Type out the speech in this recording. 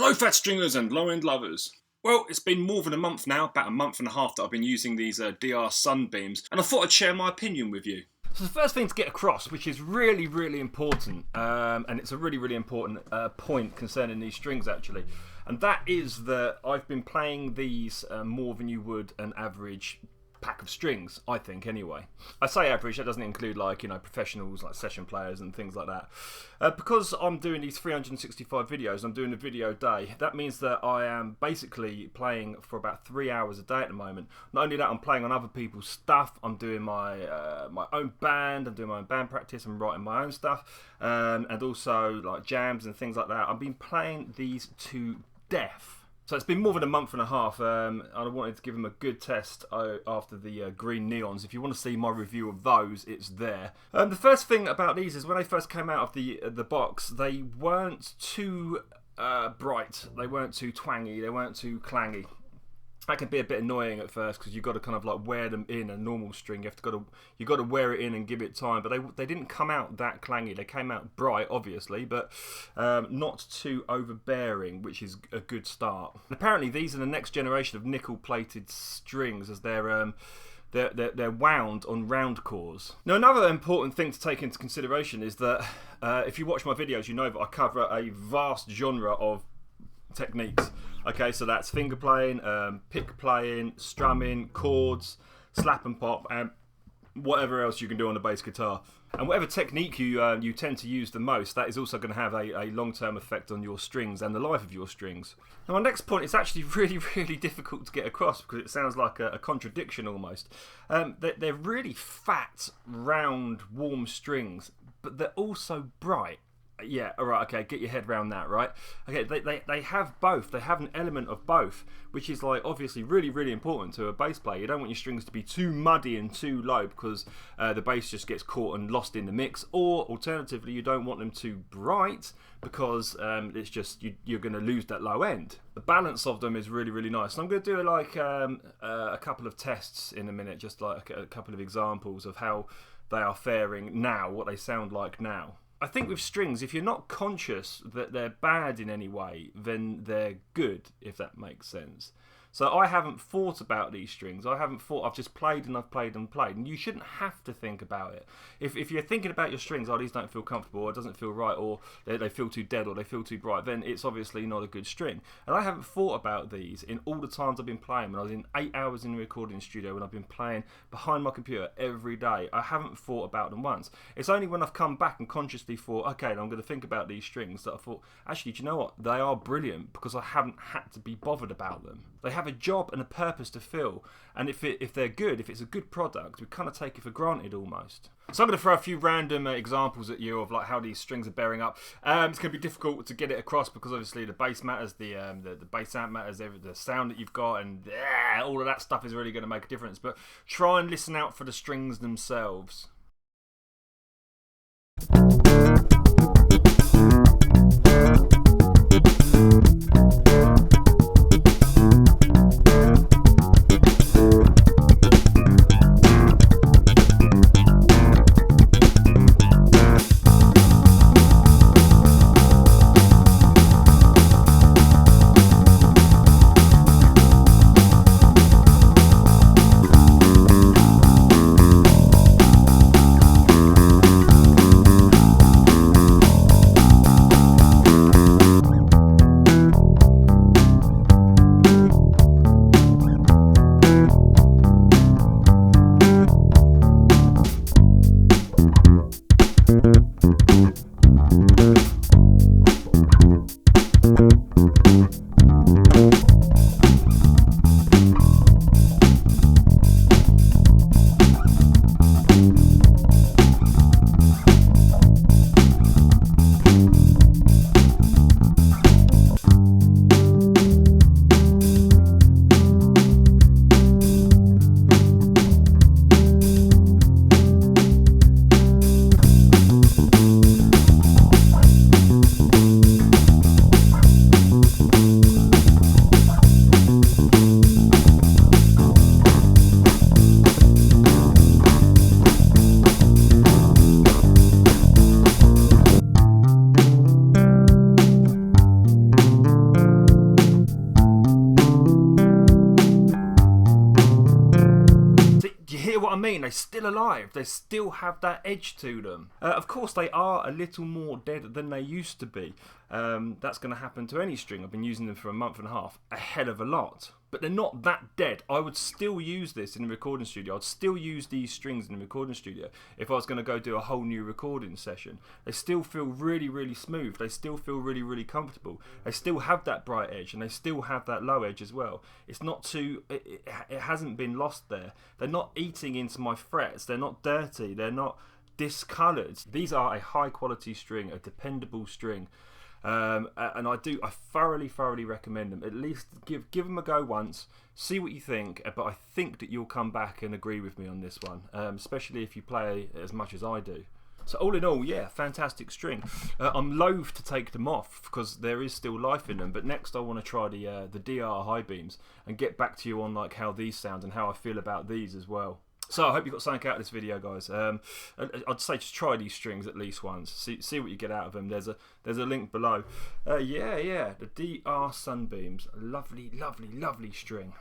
Hello fat stringers and low end lovers. Well, it's been more than a month now, about a month and a half that I've been using these DR Sunbeams, and I thought I'd share my opinion with you. So the first thing to get across, which is really important, and it's a really important point concerning these strings actually, and that is that I've been playing these more than you would an average pack of strings, I think anyway. I say average, that doesn't include like, professionals like session players and things like that. Because I'm doing these 365 videos, I'm doing a video day, that means that I am basically playing for about 3 hours a day at the moment. Not only that, I'm playing on other people's stuff, I'm doing my my own band, I'm doing my own band practice, I'm writing my own stuff, and also like jams and things like that. I've been playing these to death. So it's been more than a month and a half. I wanted to give them a good test after the green neons. If you want to see my review of those, it's there. The first thing about these is when they first came out of the box, they weren't too bright. They weren't too twangy. They weren't too clangy. That can be a bit annoying at first because you've got to kind of like wear them in a normal string. You've got to wear it in and give it time. But they didn't come out that clangy. They came out bright, obviously, but not too overbearing, which is a good start. And apparently, these are the next generation of nickel-plated strings, as they're wound on round cores. Now, another important thing to take into consideration is that if you watch my videos, you know that I cover a vast genre of techniques. Okay, so that's finger playing, pick playing, strumming, chords, slap and pop, and whatever else you can do on the bass guitar. And whatever technique you tend to use the most, that is also going to have a long-term effect on your strings and the life of your strings. Now, my next point is actually really difficult to get across because it sounds like a contradiction almost. They're really fat, round, warm strings, but they're also bright. Yeah, alright, okay, get your head around that, right? Okay, they have both. They have an element of both, which is like obviously really important to a bass player. You don't want your strings to be too muddy and too low because the bass just gets caught and lost in the mix, or alternatively, you don't want them too bright because it's just you're going to lose that low end. The balance of them is really nice. And I'm going to do like a couple of tests in a minute, just like a couple of examples of how they are faring now, what they sound like now. I think with strings, if you're not conscious that they're bad in any way, then they're good, if that makes sense. So I haven't thought about these strings. I've just played and I've played and played. And you shouldn't have to think about it. If you're thinking about your strings, oh, these don't feel comfortable, or it doesn't feel right, or they feel too dead, or they feel too bright, then it's obviously not a good string. And I haven't thought about these in all the times I've been playing. When I was in 8 hours in the recording studio, when I've been playing behind my computer every day, I haven't thought about them once. It's only when I've come back and consciously thought, okay, I'm going to think about these strings, that I thought, actually, do you know what? They are brilliant because I haven't had to be bothered about them. They have a job and a purpose to fill, and if they're good, if it's a good product, we kind of take it for granted almost. So I'm going to throw a few random examples at you of like how these strings are bearing up. It's going to be difficult to get it across because obviously the bass matters, the bass amp matters, the sound that you've got, and all of that stuff is really going to make a difference. But try and listen out for the strings themselves. mean? They're still alive. They still have that edge to them. Of course, they are a little more dead than they used to be. That's going to happen to any string. I've been using them for a month and a half. A hell of a lot. But they're not that dead. I would still use this in the recording studio. I'd still use these strings in the recording studio if I was going to go do a whole new recording session. They still feel really, really smooth. They still feel really, really comfortable. They still have that bright edge, and they still have that low edge as well. It's not too... It hasn't been lost there. They're not eating into my frets. They're not dirty. They're not discoloured. These are a high quality string, a dependable string. And I thoroughly recommend them. At least give them a go once, see what you think. But I think that you'll come back and agree with me on this one, especially if you play as much as I do. So all in all, yeah, fantastic string. I'm loath to take them off because there is still life in them. But next, I want to try the DR high beams and get back to you on like how these sound and how I feel about these as well. So I hope you got something out of this video, guys. I'd say just try these strings at least once. See what you get out of them. There's a link below. Yeah, the DR Sunbeams. Lovely string.